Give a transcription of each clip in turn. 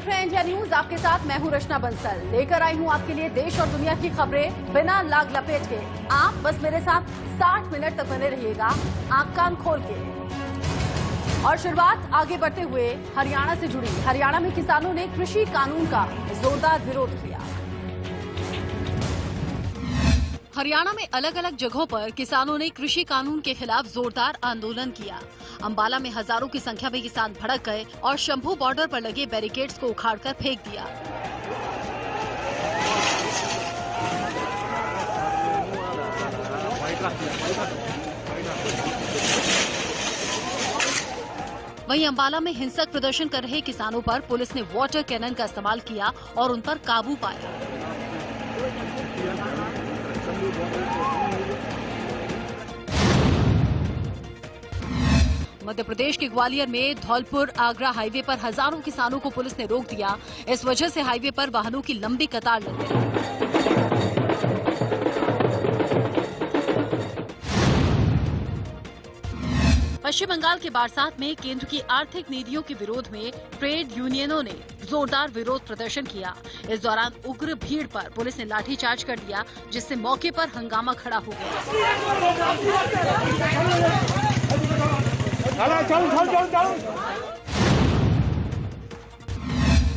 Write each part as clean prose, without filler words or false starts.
देख रहे हैं इंडिया न्यूज। आपके साथ मैं हूं रचना बंसल। लेकर आई हूं आपके लिए देश और दुनिया की खबरें बिना लाग लपेट के। आप बस मेरे साथ 60 मिनट तक बने रहिएगा, आंख कान खोल के। और शुरुआत आगे बढ़ते हुए हरियाणा से जुड़ी। हरियाणा में किसानों ने कृषि कानून का जोरदार विरोध किया। हरियाणा में अलग अलग जगहों पर किसानों ने कृषि कानून के खिलाफ जोरदार आंदोलन किया। अंबाला में हजारों की संख्या में किसान भड़क गए और शंभू बॉर्डर पर लगे बैरिकेड्स को उखाड़कर फेंक दिया। वहीं अंबाला में हिंसक प्रदर्शन कर रहे किसानों पर पुलिस ने वाटर कैनन का इस्तेमाल किया और उन पर काबू पाया। मध्य प्रदेश के ग्वालियर में धौलपुर आगरा हाईवे पर हजारों किसानों को पुलिस ने रोक दिया। इस वजह से हाईवे पर वाहनों की लंबी कतार लग गई। पश्चिम बंगाल के बारसात में केंद्र की आर्थिक नीतियों के विरोध में ट्रेड यूनियनों ने जोरदार विरोध प्रदर्शन किया। इस दौरान उग्र भीड़ पर पुलिस ने लाठीचार्ज कर दिया, जिससे मौके पर हंगामा खड़ा हो गया।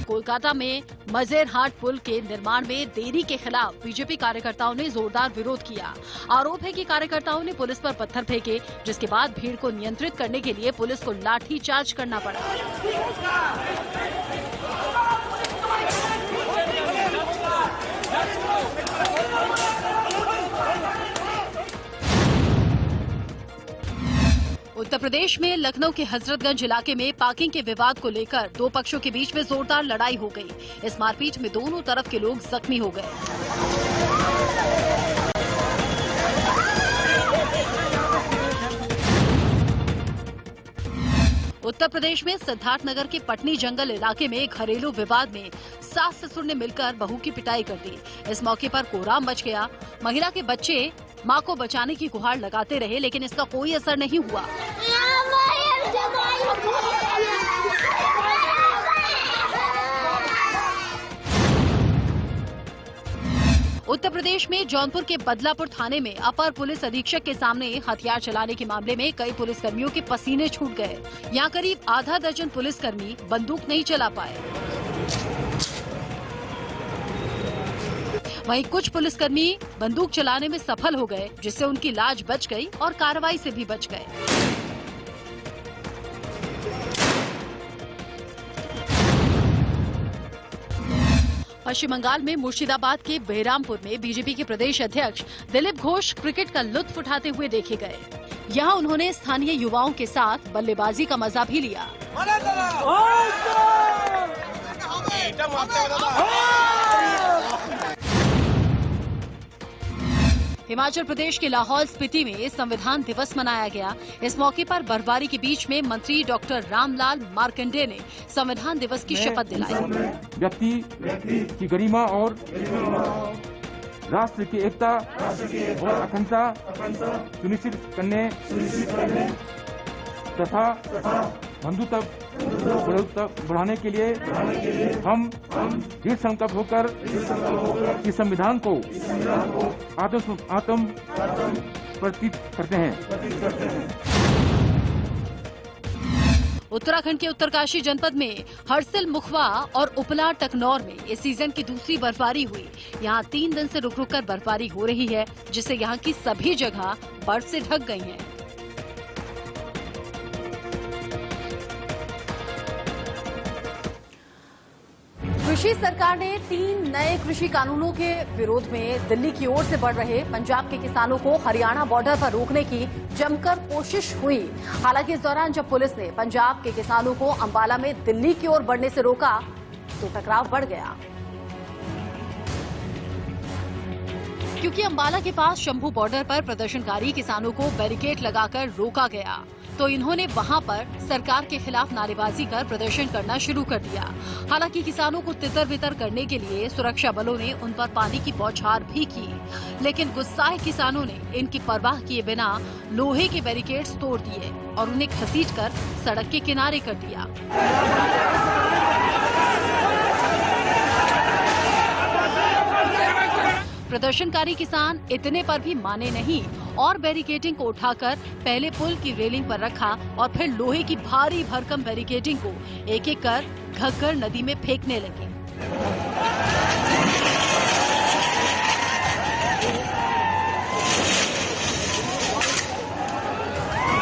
कोलकाता में मजेरहाट पुल के निर्माण में देरी के खिलाफ बीजेपी कार्यकर्ताओं ने जोरदार विरोध किया। आरोप है कि कार्यकर्ताओं ने पुलिस पर पत्थर फेंके, जिसके बाद भीड़ को नियंत्रित करने के लिए पुलिस को लाठीचार्ज करना पड़ा। उत्तर प्रदेश में लखनऊ के हजरतगंज इलाके में पार्किंग के विवाद को लेकर दो पक्षों के बीच में जोरदार लड़ाई हो गई। इस मारपीट में दोनों तरफ के लोग जख्मी हो गए। उत्तर प्रदेश में सिद्धार्थनगर के पटनी जंगल इलाके में घरेलू विवाद में सास ससुर ने मिलकर बहू की पिटाई कर दी। इस मौके पर कोहराम मच गया। महिला के बच्चे मां को बचाने की गुहार लगाते रहे, लेकिन इसका कोई असर नहीं हुआ। उत्तर प्रदेश में जौनपुर के बदलापुर थाने में अपर पुलिस अधीक्षक के सामने हथियार चलाने के मामले में कई पुलिसकर्मियों के पसीने छूट गए। यहाँ करीब आधा दर्जन पुलिसकर्मी बंदूक नहीं चला पाए। वहीं कुछ पुलिसकर्मी बंदूक चलाने में सफल हो गए, जिससे उनकी लाज बच गई और कार्रवाई से भी बच गए। पश्चिम बंगाल में मुर्शिदाबाद के बेहरामपुर में बीजेपी के प्रदेश अध्यक्ष दिलीप घोष क्रिकेट का लुत्फ उठाते हुए देखे गए। यहां उन्होंने स्थानीय युवाओं के साथ बल्लेबाजी का मजा भी लिया। हिमाचल प्रदेश के लाहौल स्पीति में संविधान दिवस मनाया गया। इस मौके पर बर्फबारी के बीच में मंत्री डॉक्टर रामलाल मार्कंडे ने संविधान दिवस की शपथ दिलाई। व्यक्ति की गरिमा और राष्ट्र की एकता और अखंडता सुनिश्चित करने तथा बंधुत्व बढ़ाने के लिए हम दृढ़ संकल्प होकर इस संविधान को आत्म प्रतीक करते हैं। उत्तराखंड के उत्तरकाशी जनपद में हरसिल मुखवा और उपला टकनौर में इस सीजन की दूसरी बर्फबारी हुई। यहाँ 3 दिन से रुक रुक कर बर्फबारी हो रही है, जिससे यहाँ की सभी जगह बर्फ से ढक गई हैं। कृषि सरकार ने 3 नए कृषि कानूनों के विरोध में दिल्ली की ओर से बढ़ रहे पंजाब के किसानों को हरियाणा बॉर्डर पर रोकने की जमकर कोशिश हुई। हालांकि इस दौरान जब पुलिस ने पंजाब के किसानों को अंबाला में दिल्ली की ओर बढ़ने से रोका तो टकराव बढ़ गया। क्योंकि अंबाला के पास शंभू बॉर्डर पर प्रदर्शनकारी किसानों को बैरिकेड लगाकर रोका गया, तो इन्होंने वहां पर सरकार के खिलाफ नारेबाजी कर प्रदर्शन करना शुरू कर दिया। हालांकि किसानों को तितर बितर करने के लिए सुरक्षा बलों ने उन पर पानी की बौछार भी की, लेकिन गुस्साए किसानों ने इनकी परवाह किए बिना लोहे के बैरिकेड्स तोड़ दिए और उन्हें घसीटकर सड़क के किनारे कर दिया। प्रदर्शनकारी किसान इतने पर भी माने नहीं और बैरिकेडिंग को उठाकर पहले पुल की रेलिंग पर रखा और फिर लोहे की भारी भरकम बैरिकेडिंग को एक एक कर घग्गर नदी में फेंकने लगे।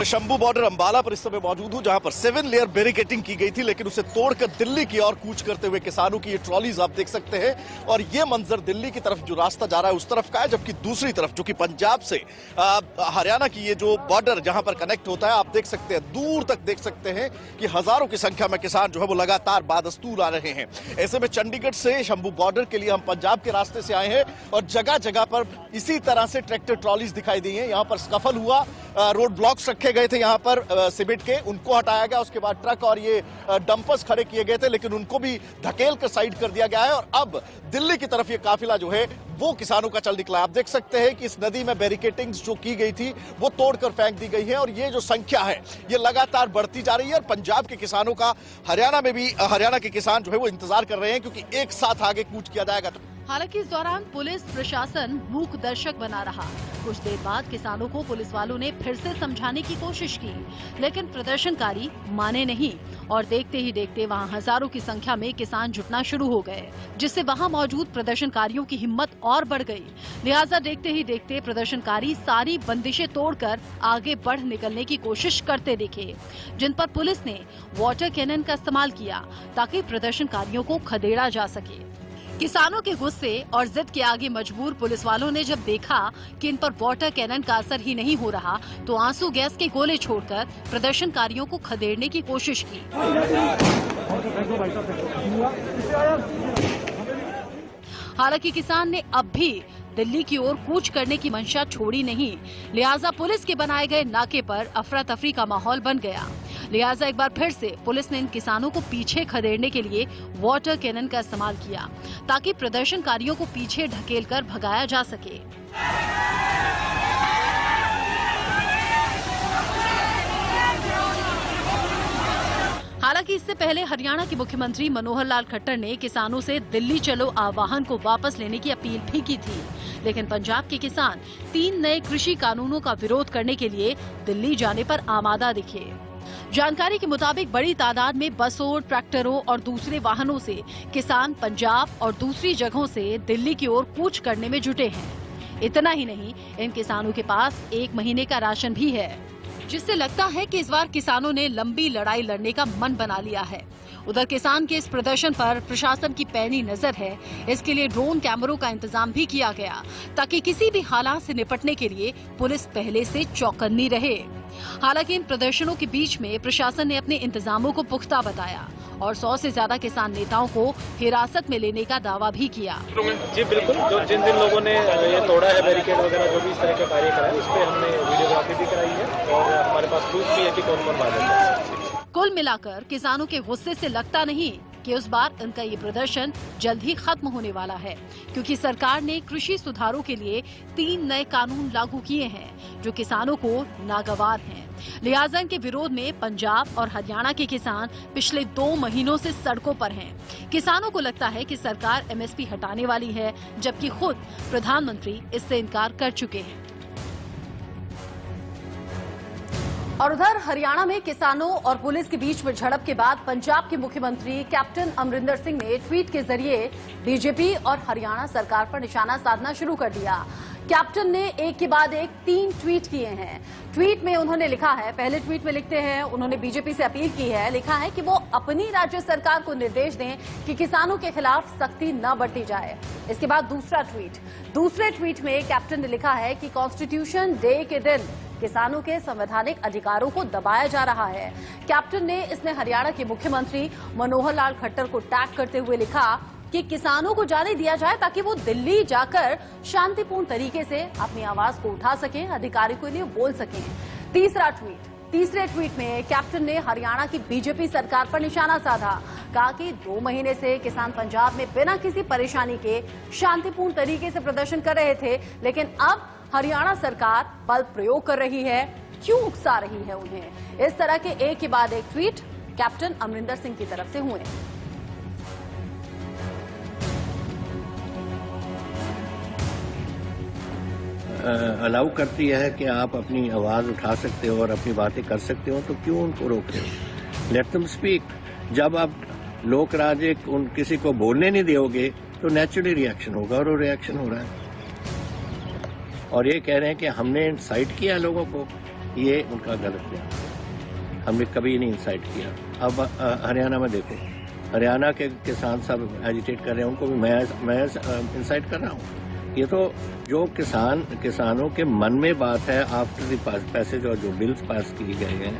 शंभू बॉर्डर अंबाला पर इस समय मौजूद हूं, जहां पर 7 लेयर बैरिकेडिंग की गई थी, लेकिन उसे तोड़कर दिल्ली की ओर कूच करते हुए किसानों की ये ट्रॉलीज आप देख सकते हैं। और ये मंजर दिल्ली की तरफ जो रास्ता जा रहा है उस तरफ का है, जबकि दूसरी तरफ जो कि पंजाब से हरियाणा की ये जो बॉर्डर जहां पर कनेक्ट होता है, आप देख सकते हैं दूर तक देख सकते हैं कि हजारों की संख्या में किसान जो है वो लगातार बादस्तूर आ रहे हैं। ऐसे में चंडीगढ़ से शंभू बॉर्डर के लिए हम पंजाब के रास्ते से आए हैं और जगह जगह पर इसी तरह से ट्रैक्टर ट्रॉलीज दिखाई दी है। यहाँ पर स्कफल हुआ, रोड ब्लॉक्स रखे गए थे यहाँ पर सीमेंट के, उनको हटाया गया। उसके बाद ट्रक और ये डंपर्स खड़े किए गए थे, लेकिन उनको भी धकेल कर साइड कर दिया गया है। और अब दिल्ली की तरफ ये काफिला जो है वो किसानों का चल निकला। आप देख सकते हैं कि इस नदी में बैरिकेडिंग्स जो की गई थी वो तोड़कर फेंक दी गई है और ये जो संख्या है ये लगातार बढ़ती जा रही है। और पंजाब के किसानों का हरियाणा में भी, हरियाणा के किसान जो है वो इंतजार कर रहे हैं, क्योंकि एक साथ आगे कूच किया जाएगा। हालांकि इस दौरान पुलिस प्रशासन मूक दर्शक बना रहा। कुछ देर बाद किसानों को पुलिस वालों ने फिर से समझाने की कोशिश की, लेकिन प्रदर्शनकारी माने नहीं और देखते ही देखते वहां हजारों की संख्या में किसान जुटना शुरू हो गए, जिससे वहां मौजूद प्रदर्शनकारियों की हिम्मत और बढ़ गई। लिहाजा देखते ही देखते प्रदर्शनकारी सारी बंदिशें तोड़कर आगे बढ़ निकलने की कोशिश करते दिखे, जिन पर पुलिस ने वाटर कैनन का इस्तेमाल किया ताकि प्रदर्शनकारियों को खदेड़ा जा सके। किसानों के गुस्से और जिद के आगे मजबूर पुलिस वालों ने जब देखा कि इन पर वाटर कैनन का असर ही नहीं हो रहा, तो आंसू गैस के गोले छोड़कर प्रदर्शनकारियों को खदेड़ने की कोशिश की। हालांकि किसान ने अब भी दिल्ली की ओर कूच करने की मंशा छोड़ी नहीं, लिहाजा पुलिस के बनाए गए नाके पर अफरा तफरी का माहौल बन गया। लिहाजा एक बार फिर से पुलिस ने इन किसानों को पीछे खदेड़ने के लिए वाटर कैनन का इस्तेमाल किया, ताकि प्रदर्शनकारियों को पीछे ढकेलकर भगाया जा सके। हालांकि इससे पहले हरियाणा के मुख्यमंत्री मनोहर लाल खट्टर ने किसानों से दिल्ली चलो आह्वान को वापस लेने की अपील भी की थी, लेकिन पंजाब के किसान 3 नए कृषि कानूनों का विरोध करने के लिए दिल्ली जाने पर आमादा दिखे। जानकारी के मुताबिक बड़ी तादाद में बसों, ट्रैक्टरों और दूसरे वाहनों से किसान पंजाब और दूसरी जगहों से दिल्ली की ओर कूच करने में जुटे हैं। इतना ही नहीं, इन किसानों के पास 1 महीने का राशन भी है, जिससे लगता है कि इस बार किसानों ने लंबी लड़ाई लड़ने का मन बना लिया है। उधर किसान के इस प्रदर्शन पर प्रशासन की पैनी नजर है। इसके लिए ड्रोन कैमरों का इंतजाम भी किया गया, ताकि किसी भी हालात से निपटने के लिए पुलिस पहले से चौकन्नी रहे। हालांकि इन प्रदर्शनों के बीच में प्रशासन ने अपने इंतजामों को पुख्ता बताया और 100 से ज्यादा किसान नेताओं को हिरासत में लेने का दावा भी किया। जी बिल्कुल, जो जिन लोगों ने ये तोड़ा है बैरिकेड वगैरह, जो भी इस तरह के कार्य कराए, उस पर हमने वीडियोग्राफी भी कराई है और हमारे पास प्रूफ भी है कि कौन कौन बात है। कुल मिलाकर किसानों के गुस्से से लगता नहीं कि उस बार इनका ये प्रदर्शन जल्द ही खत्म होने वाला है, क्योंकि सरकार ने कृषि सुधारों के लिए 3 नए कानून लागू किए हैं जो किसानों को नागवार हैं। लिहाजा इनके विरोध में पंजाब और हरियाणा के किसान पिछले 2 महीनों से सड़कों पर हैं। किसानों को लगता है कि सरकार MSP हटाने वाली है, जबकि खुद प्रधानमंत्री इससे इनकार कर चुके हैं। और उधर हरियाणा में किसानों और पुलिस के बीच में झड़प के बाद पंजाब के मुख्यमंत्री कैप्टन अमरिंदर सिंह ने ट्वीट के जरिए बीजेपी और हरियाणा सरकार पर निशाना साधना शुरू कर दिया। कैप्टन ने एक के बाद एक 3 ट्वीट किए हैं। ट्वीट में उन्होंने लिखा है, पहले ट्वीट में लिखते हैं, उन्होंने बीजेपी से अपील की है, लिखा है कि वो अपनी राज्य सरकार को निर्देश दें कि किसानों के खिलाफ सख्ती न बरती जाए। इसके बाद दूसरे ट्वीट में कैप्टन ने लिखा है कि कॉन्स्टिट्यूशन डे के दिन किसानों के संवैधानिक अधिकारों को दबाया जा रहा है। कैप्टन ने इसमें हरियाणा के मुख्यमंत्री मनोहर लाल खट्टर को टैग करते हुए लिखा कि किसानों को जाने दिया जाए ताकि वो दिल्ली जाकर शांतिपूर्ण तरीके से अपनी आवाज को उठा सकें, अधिकारियों के लिए बोल सकें। तीसरे ट्वीट में कैप्टन ने हरियाणा की बीजेपी सरकार पर निशाना साधा, कहा कि 2 महीने से किसान पंजाब में बिना किसी परेशानी के शांतिपूर्ण तरीके से प्रदर्शन कर रहे थे, लेकिन अब हरियाणा सरकार बल प्रयोग कर रही है, क्यों उकसा रही है उन्हें। इस तरह के एक के बाद एक ट्वीट कैप्टन अमरिंदर सिंह की तरफ से हुए। अलाउ करती है कि आप अपनी आवाज़ उठा सकते हो और अपनी बातें कर सकते हो, तो क्यों उनको रोक रहे हो? Let them speak. जब आप लोक राज किसी को बोलने नहीं दोगे तो नेचुरली रिएक्शन होगा, और वो रिएक्शन हो रहा है। और ये कह रहे हैं कि हमने इंसाइट किया लोगों को, ये उनका गलत बयान। हमने कभी नहीं इंसाइट किया। अब हरियाणा में देखो, हरियाणा के किसान सब एजिटेट कर रहे हैं, उनको भी मैं इंसाइट कर रहा हूँ। ये तो जो किसानों के मन में बात है आफ्टर द पैसेज और जो बिल्स पास किए गए हैं,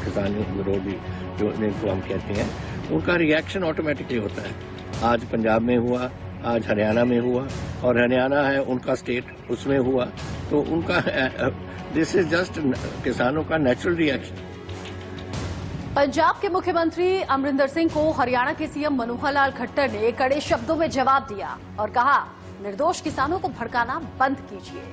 किसान विरोधी जो इनको हम कहते हैं, उनका रिएक्शन ऑटोमेटिकली होता है। आज पंजाब में हुआ, आज हरियाणा में हुआ, और हरियाणा है उनका स्टेट, उसमें हुआ, तो उनका दिस इज जस्ट किसानों का नेचुरल रिएक्शन। पंजाब के मुख्यमंत्री अमरिंदर सिंह को हरियाणा के सीएम मनोहर लाल खट्टर ने कड़े शब्दों में जवाब दिया और कहा, निर्दोष किसानों को भड़काना बंद कीजिए।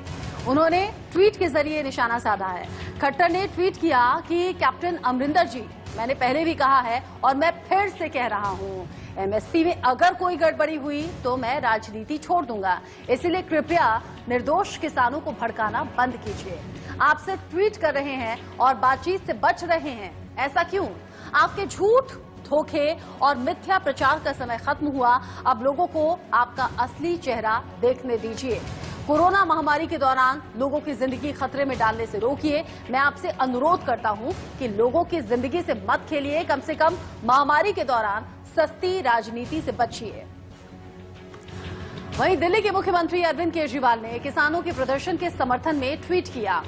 उन्होंने ट्वीट के जरिए निशाना साधा है। खट्टर ने ट्वीट किया कि कैप्टन अमरिंदर जी, मैंने पहले भी कहा है और मैं फिर से कह रहा हूं, एमएसपी में अगर कोई गड़बड़ी हुई तो मैं राजनीति छोड़ दूंगा, इसलिए कृपया निर्दोष किसानों को भड़काना बंद कीजिए। आप सिर्फ ट्वीट कर रहे हैं और बातचीत से बच रहे हैं, ऐसा क्यों? आपके झूठ, धोखे और मिथ्या प्रचार का समय खत्म हुआ। अब लोगों को आपका असली चेहरा देखने दीजिए। कोरोना महामारी के दौरान लोगों की जिंदगी खतरे में डालने से रोकिए। मैं आपसे अनुरोध करता हूं कि लोगों की जिंदगी से मत खेलिए, कम से कम महामारी के दौरान सस्ती राजनीति से बचिए। वहीं दिल्ली के मुख्यमंत्री अरविंद केजरीवाल ने किसानों के प्रदर्शन के समर्थन में ट्वीट किया।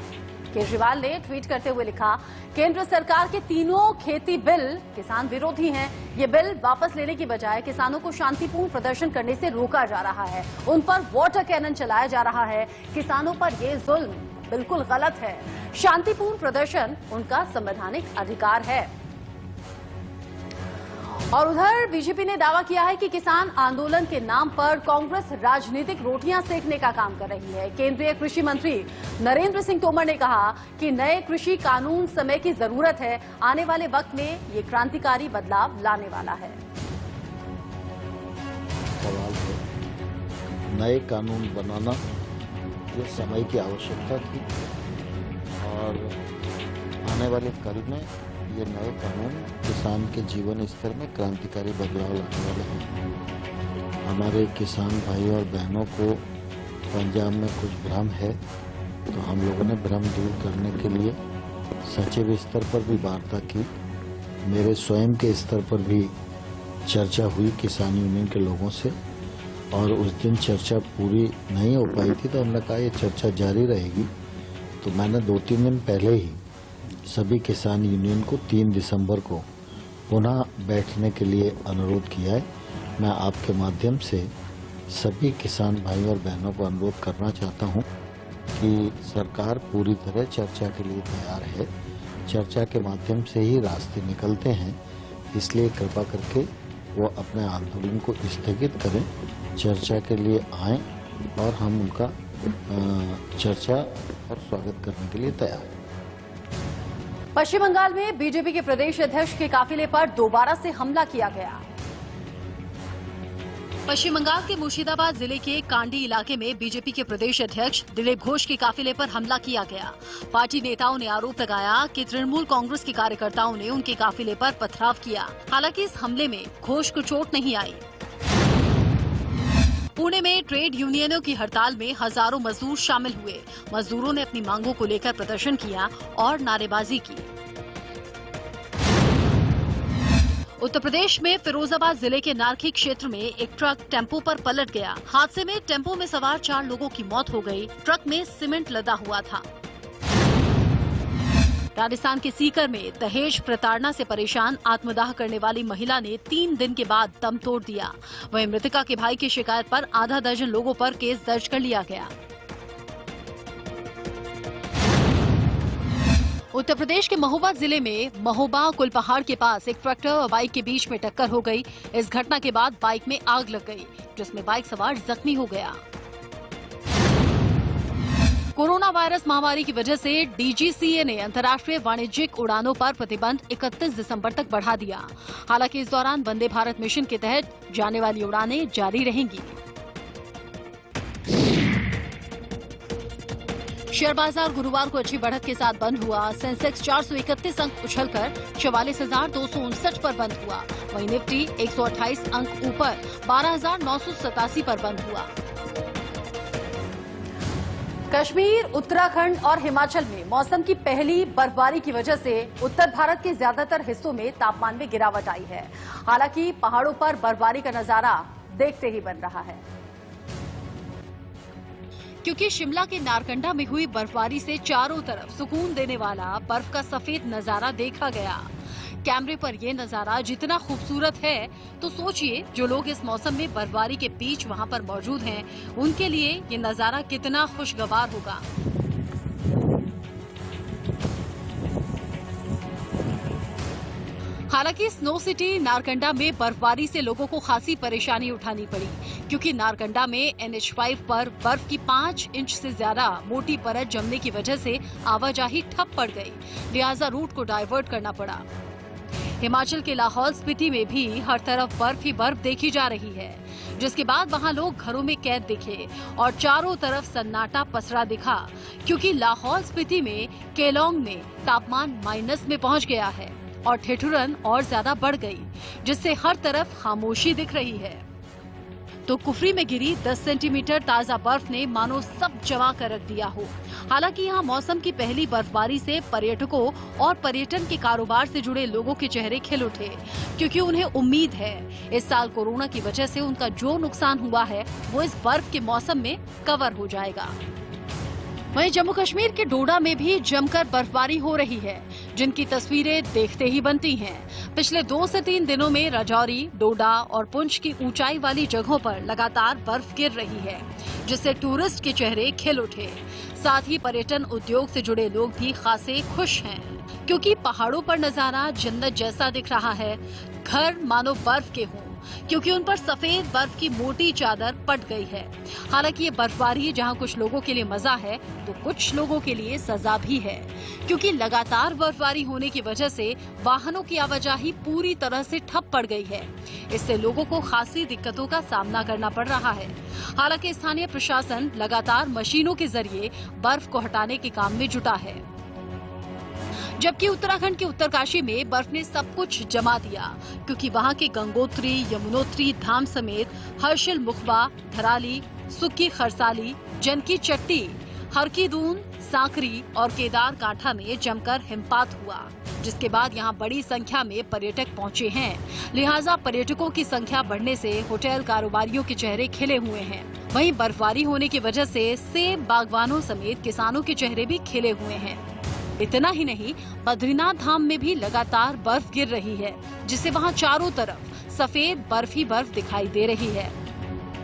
केजरीवाल ने ट्वीट करते हुए लिखा, केंद्र सरकार के तीनों खेती बिल किसान विरोधी हैं। ये बिल वापस लेने की बजाय किसानों को शांतिपूर्ण प्रदर्शन करने से रोका जा रहा है, उन पर वाटर कैनन चलाया जा रहा है। किसानों पर ये जुल्म बिल्कुल गलत है। शांतिपूर्ण प्रदर्शन उनका संवैधानिक अधिकार है। और उधर बीजेपी ने दावा किया है कि किसान आंदोलन के नाम पर कांग्रेस राजनीतिक रोटियां सेकने का काम कर रही है। केंद्रीय कृषि मंत्री नरेंद्र सिंह तोमर ने कहा कि नए कृषि कानून समय की जरूरत है, आने वाले वक्त में ये क्रांतिकारी बदलाव लाने वाला है। सवाल है, नए कानून बनाना ये समय की आवश्यकता थी, और आने वाले कल में ये नए कानून किसान के जीवन स्तर में क्रांतिकारी बदलाव लाने वाले हैं। हमारे किसान भाई और बहनों को पंजाब में कुछ भ्रम है, तो हम लोगों ने भ्रम दूर करने के लिए सचिव स्तर पर भी वार्ता की, मेरे स्वयं के स्तर पर भी चर्चा हुई किसान यूनियन के लोगों से, और उस दिन चर्चा पूरी नहीं हो पाई थी, तो हमने कहा ये चर्चा जारी रहेगी। तो मैंने 2-3 दिन पहले ही सभी किसान यूनियन को 3 दिसंबर को पुनः बैठने के लिए अनुरोध किया है। मैं आपके माध्यम से सभी किसान भाई और बहनों को अनुरोध करना चाहता हूं कि सरकार पूरी तरह चर्चा के लिए तैयार है। चर्चा के माध्यम से ही रास्ते निकलते हैं, इसलिए कृपा करके वो अपने आंदोलन को स्थगित करें, चर्चा के लिए आएं, और हम उनका चर्चा और स्वागत करने के लिए तैयार हैं। पश्चिम बंगाल में बीजेपी के प्रदेश अध्यक्ष के काफिले पर दोबारा से हमला किया गया। पश्चिम बंगाल के मुर्शिदाबाद जिले के कांडी इलाके में बीजेपी के प्रदेश अध्यक्ष दिलीप घोष के काफिले पर हमला किया गया। पार्टी नेताओं ने आरोप लगाया कि तृणमूल कांग्रेस के कार्यकर्ताओं ने उनके काफिले पर पथराव किया। हालांकि इस हमले में घोष को चोट नहीं आई। पुणे में ट्रेड यूनियनों की हड़ताल में हजारों मजदूर शामिल हुए। मजदूरों ने अपनी मांगों को लेकर प्रदर्शन किया और नारेबाजी की। उत्तर प्रदेश में फिरोजाबाद जिले के नारखी क्षेत्र में एक ट्रक टेम्पो पर पलट गया। हादसे में टेम्पो में सवार 4 लोगों की मौत हो गई। ट्रक में सीमेंट लदा हुआ था। राजस्थान के सीकर में दहेज प्रताड़ना से परेशान आत्मदाह करने वाली महिला ने 3 दिन के बाद दम तोड़ दिया। वहीं मृतका के भाई की शिकायत पर आधा दर्जन लोगों पर केस दर्ज कर लिया गया। उत्तर प्रदेश के महोबा जिले में महोबा कुलपहाड़ के पास एक ट्रैक्टर और बाइक के बीच में टक्कर हो गई। इस घटना के बाद बाइक में आग लग गई, जिसमें बाइक सवार जख्मी हो गया। कोरोना वायरस महामारी की वजह से डीजीसीए ने अंतर्राष्ट्रीय वाणिज्यिक उड़ानों पर प्रतिबंध 31 दिसंबर तक बढ़ा दिया। हालांकि इस दौरान वंदे भारत मिशन के तहत जाने वाली उड़ानें जारी रहेंगी। शेयर बाजार गुरुवार को अच्छी बढ़त के साथ बंद हुआ। सेंसेक्स 431 अंक उछलकर 44,259 पर बंद हुआ। वहीं निफ्टी 128 अंक ऊपर 12,987 पर बंद हुआ। कश्मीर, उत्तराखंड और हिमाचल में मौसम की पहली बर्फबारी की वजह से उत्तर भारत के ज्यादातर हिस्सों में तापमान में गिरावट आई है। हालांकि पहाड़ों पर बर्फबारी का नजारा देखते ही बन रहा है, क्योंकि शिमला के नारकंडा में हुई बर्फबारी से चारों तरफ सुकून देने वाला बर्फ का सफेद नजारा देखा गया। कैमरे पर यह नजारा जितना खूबसूरत है तो सोचिए जो लोग इस मौसम में बर्फबारी के बीच वहां पर मौजूद हैं, उनके लिए ये नजारा कितना खुशगवार होगा। हालांकि स्नो सिटी नारकंडा में बर्फबारी से लोगों को खासी परेशानी उठानी पड़ी, क्योंकि नारकंडा में NH5 पर बर्फ की 5 इंच से ज्यादा मोटी परत जमने की वजह से आवाजाही ठप पड़ गई, लिहाजा रूट को डाइवर्ट करना पड़ा। हिमाचल के लाहौल स्पीति में भी हर तरफ बर्फ ही बर्फ देखी जा रही है, जिसके बाद वहां लोग घरों में कैद दिखे और चारों तरफ सन्नाटा पसरा दिखा, क्योंकि लाहौल स्पीति में केलोंग में तापमान माइनस में पहुंच गया है और ठिठुरन और ज्यादा बढ़ गई, जिससे हर तरफ खामोशी दिख रही है। तो कुफरी में गिरी 10 सेंटीमीटर ताजा बर्फ ने मानो सब जमा कर रख दिया हो। हालांकि यहाँ मौसम की पहली बर्फबारी से पर्यटकों और पर्यटन के कारोबार से जुड़े लोगों के चेहरे खिल उठे, क्योंकि उन्हें उम्मीद है इस साल कोरोना की वजह से उनका जो नुकसान हुआ है वो इस बर्फ के मौसम में कवर हो जाएगा। वहीं जम्मू कश्मीर के डोडा में भी जमकर बर्फबारी हो रही है, जिनकी तस्वीरें देखते ही बनती हैं। पिछले 2 से 3 दिनों में राजौरी, डोडा और पुंछ की ऊंचाई वाली जगहों पर लगातार बर्फ गिर रही है, जिससे टूरिस्ट के चेहरे खिल उठे। साथ ही पर्यटन उद्योग से जुड़े लोग भी खासे खुश हैं, क्योंकि पहाड़ों पर नजारा जन्नत जैसा दिख रहा है। घर मानो बर्फ के हों, क्योंकि उन पर सफेद बर्फ की मोटी चादर पट गई है। हालांकि ये बर्फबारी जहां कुछ लोगों के लिए मजा है तो कुछ लोगों के लिए सजा भी है, क्योंकि लगातार बर्फबारी होने की वजह से वाहनों की आवाजाही पूरी तरह से ठप पड़ गई है। इससे लोगों को खासी दिक्कतों का सामना करना पड़ रहा है। हालांकि स्थानीय प्रशासन लगातार मशीनों के जरिए बर्फ को हटाने के काम में जुटा है, जबकि उत्तराखंड के उत्तरकाशी में बर्फ ने सब कुछ जमा दिया, क्योंकि वहां के गंगोत्री, यमुनोत्री धाम समेत हर्षिल मुखबा, धराली, सुक्की खरसाली, जनकी चट्टी, हरकी दून, सांकरी और केदार कांठा में जमकर हिमपात हुआ, जिसके बाद यहां बड़ी संख्या में पर्यटक पहुंचे हैं। लिहाजा पर्यटकों की संख्या बढ़ने से होटल कारोबारियों के चेहरे खिले हुए हैं। वहीं बर्फबारी होने की वजह से सेब बागवानों समेत किसानों के चेहरे भी खिले हुए हैं। इतना ही नहीं, बद्रीनाथ धाम में भी लगातार बर्फ गिर रही है, जिससे वहां चारों तरफ सफेद बर्फ ही बर्फ दिखाई दे रही है।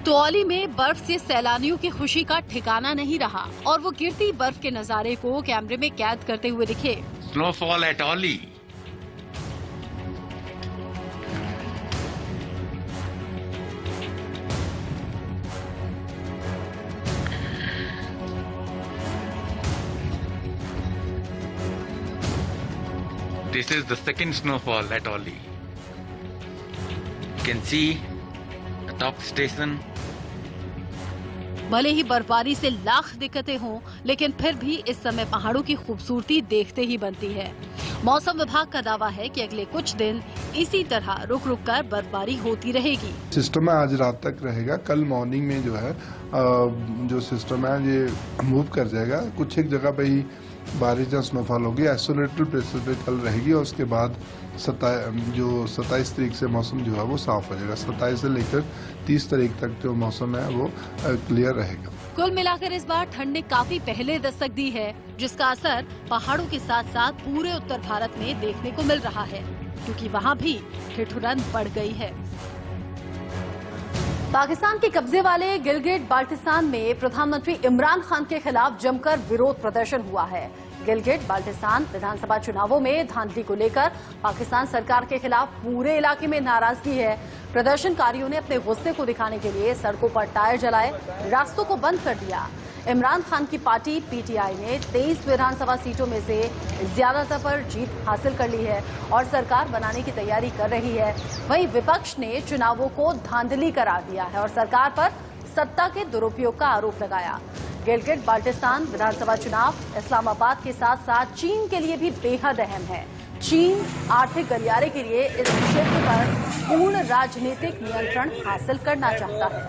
तो औली में बर्फ से सैलानियों की खुशी का ठिकाना नहीं रहा और वो गिरती बर्फ के नजारे को कैमरे में कैद करते हुए दिखे। Snowfall at Auli. This is the second snowfall at Olli. You can see the top station. भले ही बर्फबारी से लाख दिक्कतें हों, लेकिन फिर भी इस समय पहाड़ों की खूबसूरती देखते ही बनती है। मौसम विभाग का दावा है कि अगले कुछ दिन इसी तरह रुक रुक कर बर्फबारी होती रहेगी। सिस्टम आज रात तक रहेगा। कल मॉर्निंग में जो है जो सिस्टम है ये मूव कर जाएगा। कुछ एक जगह पे ही बारिश या स्नोफॉल होगी। आइसोलेटेड प्लेसेस पे कल रहेगी और उसके बाद 27 तारीख से मौसम जो है वो साफ हो जाएगा। 27 से लेकर 30 तारीख तक जो मौसम है वो क्लियर रहेगा। कुल मिलाकर इस बार ठंड ने काफी पहले दस्तक दी है, जिसका असर पहाड़ों के साथ साथ पूरे उत्तर भारत में देखने को मिल रहा है, क्योंकि वहाँ भी ठिठुरन बढ़ गई है। पाकिस्तान के कब्जे वाले गिलगिट बाल्टिस्तान में प्रधानमंत्री इमरान खान के खिलाफ जमकर विरोध प्रदर्शन हुआ है। गिलगिट बाल्टिस्तान विधानसभा चुनावों में धांधली को लेकर पाकिस्तान सरकार के खिलाफ पूरे इलाके में नाराजगी है। प्रदर्शनकारियों ने अपने गुस्से को दिखाने के लिए सड़कों पर टायर जलाए, रास्तों को बंद कर दिया। इमरान खान की पार्टी पीटीआई ने 23 विधानसभा सीटों में से ज्यादातर पर जीत हासिल कर ली है और सरकार बनाने की तैयारी कर रही है। वहीं विपक्ष ने चुनावों को धांधली करार दिया है और सरकार पर सत्ता के दुरुपयोग का आरोप लगाया। गिलगिट बाल्टिस्तान विधानसभा चुनाव इस्लामाबाद के साथ साथ चीन के लिए भी बेहद अहम है। चीन आर्थिक गलियारे के लिए इस क्षेत्र पर पूर्ण राजनीतिक नियंत्रण हासिल करना चाहता है।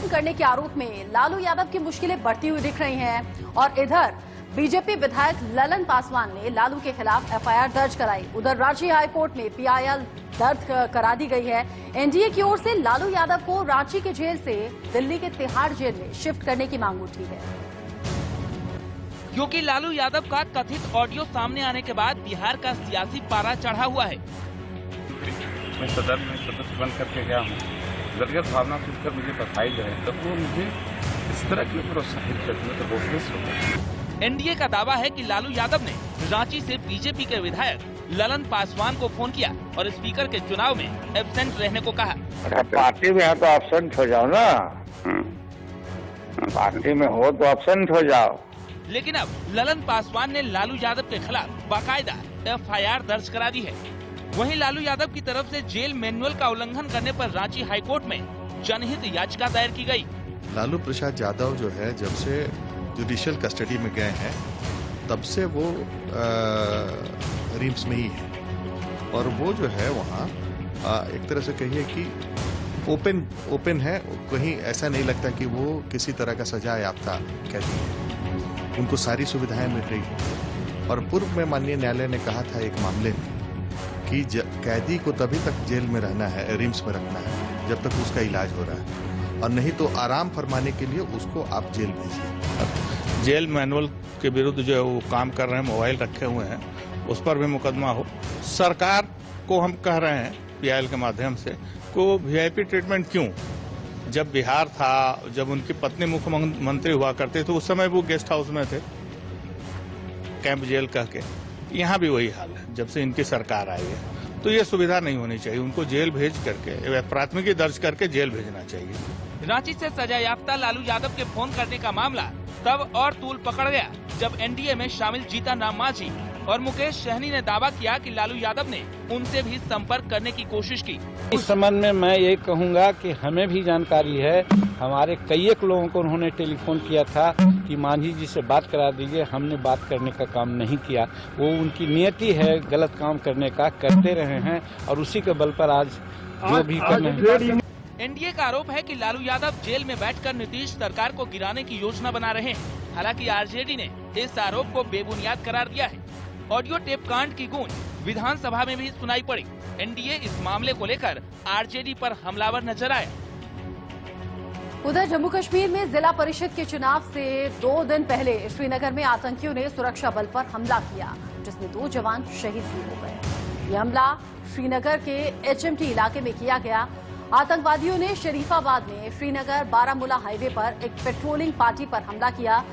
करने के आरोप में लालू यादव की मुश्किलें बढ़ती हुई दिख रही हैं और इधर बीजेपी विधायक ललन पासवान ने लालू के खिलाफ एफआईआर दर्ज कराई। उधर रांची हाईकोर्ट में पीआईएल दर्ज करा दी गई है। एनडीए की ओर से लालू यादव को रांची के जेल से दिल्ली के तिहाड़ जेल में शिफ्ट करने की मांग उठी है, क्योंकि लालू यादव का कथित ऑडियो सामने आने के बाद बिहार का सियासी पारा चढ़ा हुआ है। मैं सदन में सदस्य बन करके गया हूँ, व्यक्तिगत भावना सुनकर मुझे बधाई गए, तब वो मुझे इस तरह के प्रोत्साहित करने तो बहुत खुश। एनडीए का दावा है कि लालू यादव ने रांची से बीजेपी के विधायक ललन पासवान को फोन किया और स्पीकर के चुनाव में एब्सेंट रहने को कहा। पार्टी में है तो एब्सेंट हो जाओ ना, पार्टी में हो तो एब्सेंट हो जाओ। लेकिन अब ललन पासवान ने लालू यादव के खिलाफ बाकायदा एफआईआर दर्ज करा दी है। वहीं लालू यादव की तरफ से जेल मैनुअल का उल्लंघन करने पर रांची हाईकोर्ट में जनहित याचिका दायर की गई। लालू प्रसाद यादव जो है जब से जुडिशियल कस्टडी में गए हैं तब से वो रिम्स में ही है और वो जो है वहाँ एक तरह से कहिए कि ओपन है, कहीं ऐसा नहीं लगता कि वो किसी तरह का सजा याफ्ता कैदी है। उनको सारी सुविधाएं मिल रही है और पूर्व में माननीय न्यायालय ने कहा था एक मामले में कि कैदी को तभी तक जेल में रहना है, रिम्स में रखना है जब तक उसका इलाज हो रहा है और नहीं तो आराम फरमाने के लिए उसको आप जेल भेजिए। जेल मैनुअल के विरुद्ध जो है वो काम कर रहे हैं, मोबाइल रखे हुए हैं, उस पर भी मुकदमा हो। सरकार को हम कह रहे हैं पीआईएल के माध्यम से को वीआईपी ट्रीटमेंट क्यों? जब बिहार था, जब उनकी पत्नी मुख्यमंत्री हुआ करते थे उस समय वो गेस्ट हाउस में थे, कैंप जेल कह के। यहाँ भी वही हाल है जब से इनकी सरकार आई है, तो ये सुविधा नहीं होनी चाहिए। उनको जेल भेज करके प्राथमिकी दर्ज करके जेल भेजना चाहिए। रांची से सजायाफ्ता लालू यादव के फोन करने का मामला तब और तूल पकड़ गया जब एनडीए में शामिल जीतन राम मांझी और मुकेश सहनी ने दावा किया कि लालू यादव ने उनसे भी संपर्क करने की कोशिश की। इस संबंध में मैं ये कहूँगा कि हमें भी जानकारी है, हमारे कई एक लोगों को उन्होंने टेलीफोन किया था कि मांझी जी से बात करा दीजिए। हमने बात करने का काम नहीं किया। वो उनकी नियति है गलत काम करने का, करते रहे हैं और उसी के बल पर आज जो भी कर रहे हैं। एनडीए का आरोप है कि लालू यादव जेल में बैठकर नीतीश सरकार को गिराने की योजना बना रहे हैं। हालांकि आरजेडी ने इस आरोप को बेबुनियाद करार दिया है। ऑडियो टेप कांड की गूंज विधानसभा में भी सुनाई पड़ी। एनडीए इस मामले को लेकर आरजेडी पर हमलावर नजर आया। उधर जम्मू कश्मीर में जिला परिषद के चुनाव से 2 दिन पहले श्रीनगर में आतंकियों ने सुरक्षा बल पर हमला किया, जिसमें 2 जवान शहीद भी हो गए। यह हमला श्रीनगर के एचएमटी इलाके में किया गया। आतंकवादियों ने शरीफाबाद में श्रीनगर बारामूला हाईवे पर एक पेट्रोलिंग पार्टी पर हमला किया।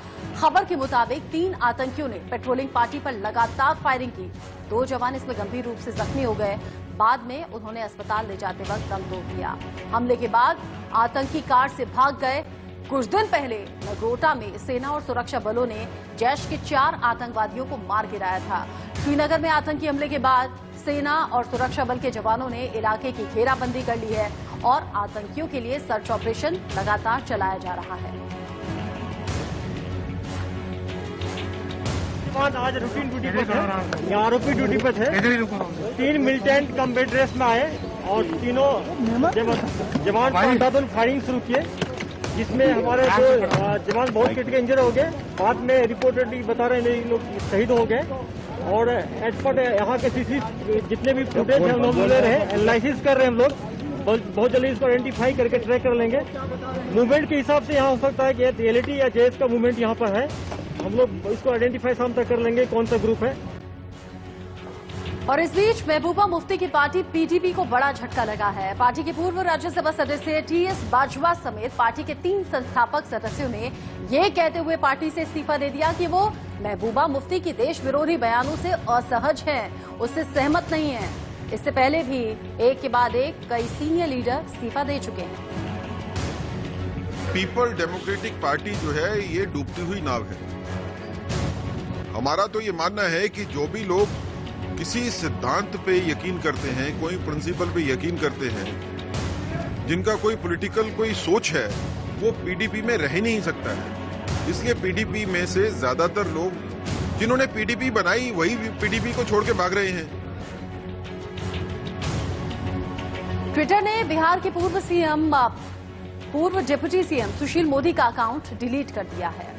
खबर के मुताबिक 3 आतंकियों ने पेट्रोलिंग पार्टी पर लगातार फायरिंग की। 2 जवान इसमें गंभीर रूप से जख्मी हो गए। बाद में उन्होंने अस्पताल ले जाते वक्त दम तोड़ दिया। हमले के बाद आतंकी कार से भाग गए। कुछ दिन पहले नगरोटा में सेना और सुरक्षा बलों ने जैश के 4 आतंकवादियों को मार गिराया था। श्रीनगर में आतंकी हमले के बाद सेना और सुरक्षा बल के जवानों ने इलाके की घेराबंदी कर ली है और आतंकियों के लिए सर्च ऑपरेशन लगातार चलाया जा रहा है। आज रूटीन ड्यूटी पे थे, यहाँ आरोपी ड्यूटी पे थे। 3 मिलिटेंट कम्बैट ड्रेस में आए और तीनों जवान अंधाधुंध फायरिंग शुरू किए, जिसमें हमारे 2 जवान बहुत क्रिटिकल इंजर हो गए। बाद में रिपोर्टेडली बता रहे हैं लोग शहीद हो गए। और एज पर यहाँ के सीसी जितने भी फुटेज है हम ले रहे हैं, एनालिसिस कर रहे हैं हम लोग। बहुत जल्दी इसको आइडेंटिफाई करके ट्रैक कर लेंगे। मूवमेंट के हिसाब से यहाँ हो सकता है कि रियलिटी या जेएस का मूवमेंट यहाँ पर है। हम लोग इसको आइडेंटिफाई शाम तक कर लेंगे कौन सा ग्रुप है। और इस बीच महबूबा मुफ्ती की पार्टी पीडीपी को बड़ा झटका लगा है। पार्टी के पूर्व राज्यसभा सदस्य टीएस बाजवा समेत पार्टी के 3 संस्थापक सदस्यों ने ये कहते हुए पार्टी से इस्तीफा दे दिया कि वो महबूबा मुफ्ती की देश विरोधी बयानों से असहज हैं, उससे सहमत नहीं हैं। इससे पहले भी एक के बाद एक कई सीनियर लीडर इस्तीफा दे चुके हैं। पीपल डेमोक्रेटिक पार्टी जो है ये डूबती हुई नाव है। हमारा तो ये मानना है कि जो भी लोग किसी सिद्धांत पे यकीन करते हैं, कोई प्रिंसिपल पे यकीन करते हैं, जिनका कोई पॉलिटिकल कोई सोच है, वो पीडीपी में रह ही नहीं सकता है। इसलिए पीडीपी में से ज्यादातर लोग जिन्होंने पीडीपी बनाई वही पीडीपी को छोड़ के भाग रहे हैं। ट्विटर ने बिहार के पूर्व डिप्टी सीएम सुशील मोदी का अकाउंट डिलीट कर दिया है।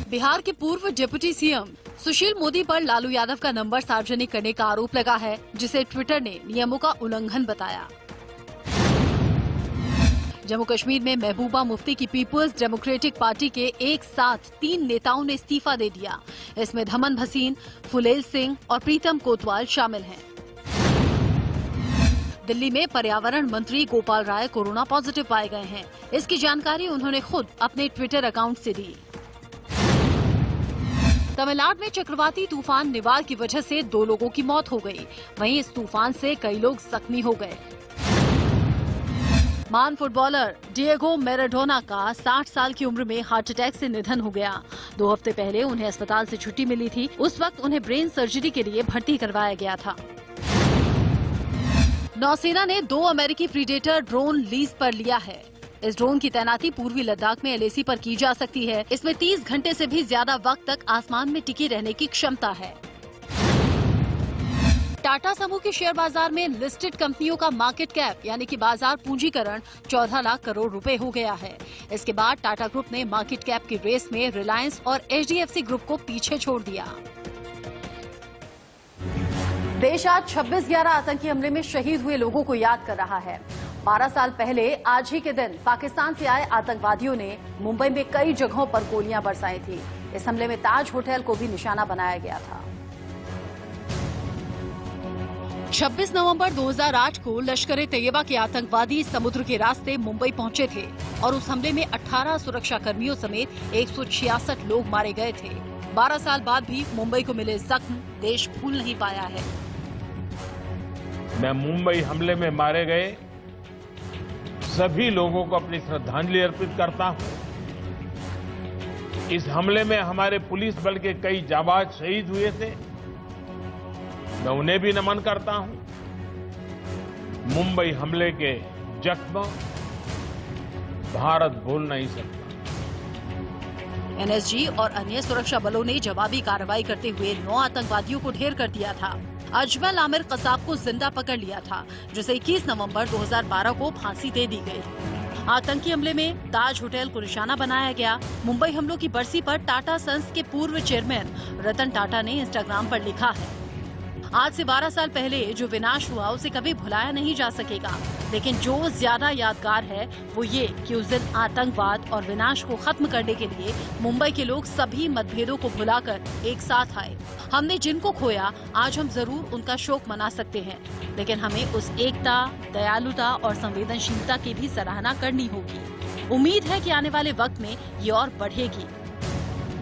बिहार के पूर्व डिप्टी सीएम सुशील मोदी पर लालू यादव का नंबर सार्वजनिक करने का आरोप लगा है, जिसे ट्विटर ने नियमों का उल्लंघन बताया। जम्मू कश्मीर में महबूबा मुफ्ती की पीपुल्स डेमोक्रेटिक पार्टी के एक साथ 3 नेताओं ने इस्तीफा दे दिया। इसमें धमन भसीन, फुलेल सिंह और प्रीतम कोतवाल शामिल हैं। दिल्ली में पर्यावरण मंत्री गोपाल राय कोरोना पॉजिटिव पाए गए हैं। इसकी जानकारी उन्होंने खुद अपने ट्विटर अकाउंट से दी। तमिलनाडु में चक्रवाती तूफान निवार की वजह से 2 लोगों की मौत हो गई। वहीं इस तूफान से कई लोग जख्मी हो गए। महान फुटबॉलर डिएगो मैराडोना का 60 साल की उम्र में हार्ट अटैक से निधन हो गया। 2 हफ्ते पहले उन्हें अस्पताल से छुट्टी मिली थी। उस वक्त उन्हें ब्रेन सर्जरी के लिए भर्ती करवाया गया था। नौसेना ने 2 अमेरिकी प्रीडेटर ड्रोन लीज पर लिया है। इस ड्रोन की तैनाती पूर्वी लद्दाख में एलएसी पर की जा सकती है। इसमें 30 घंटे से भी ज्यादा वक्त तक आसमान में टिके रहने की क्षमता है। टाटा समूह के शेयर बाजार में लिस्टेड कंपनियों का मार्केट कैप यानी कि बाजार पूंजीकरण 14 लाख करोड़ रुपए हो गया है। इसके बाद टाटा ग्रुप ने मार्केट कैप की रेस में रिलायंस और एचडीएफसी ग्रुप को पीछे छोड़ दिया। देश आज 26/11 आतंकी हमले में शहीद हुए लोगों को याद कर रहा है। 12 साल पहले आज ही के दिन पाकिस्तान से आए आतंकवादियों ने मुंबई में कई जगहों पर गोलियां बरसाई थी। इस हमले में ताज होटल को भी निशाना बनाया गया था। 26 नवंबर 2008 को लश्कर-ए-तैयबा के आतंकवादी समुद्र के रास्ते मुंबई पहुंचे थे और उस हमले में 18 सुरक्षा कर्मियों समेत 166 लोग मारे गए थे। 12 साल बाद भी मुंबई को मिले जख्म देश भूल नहीं पाया है। मैं मुंबई हमले में मारे गए सभी लोगों को अपनी श्रद्धांजलि अर्पित करता हूं। इस हमले में हमारे पुलिस बल के कई जाबाज शहीद हुए थे, मैं उन्हें भी नमन करता हूं। मुंबई हमले के जख्म भारत भूल नहीं सकता। एनएसजी और अन्य सुरक्षा बलों ने जवाबी कार्रवाई करते हुए 9 आतंकवादियों को ढेर कर दिया था। अजमल आमिर कसाब को जिंदा पकड़ लिया था, जिसे 21 नवंबर 2012 को फांसी दे दी गई। आतंकी हमले में ताज होटल को निशाना बनाया गया। मुंबई हमलों की बरसी पर टाटा सन्स के पूर्व चेयरमैन रतन टाटा ने इंस्टाग्राम पर लिखा है, आज से 12 साल पहले जो विनाश हुआ उसे कभी भुलाया नहीं जा सकेगा, लेकिन जो ज्यादा यादगार है वो ये कि उस दिन आतंकवाद और विनाश को खत्म करने के लिए मुंबई के लोग सभी मतभेदों को भुलाकर एक साथ आए। हमने जिनको खोया आज हम जरूर उनका शोक मना सकते हैं, लेकिन हमें उस एकता, दयालुता और संवेदनशीलता की भी सराहना करनी होगी। उम्मीद है कि आने वाले वक्त में ये और बढ़ेगी।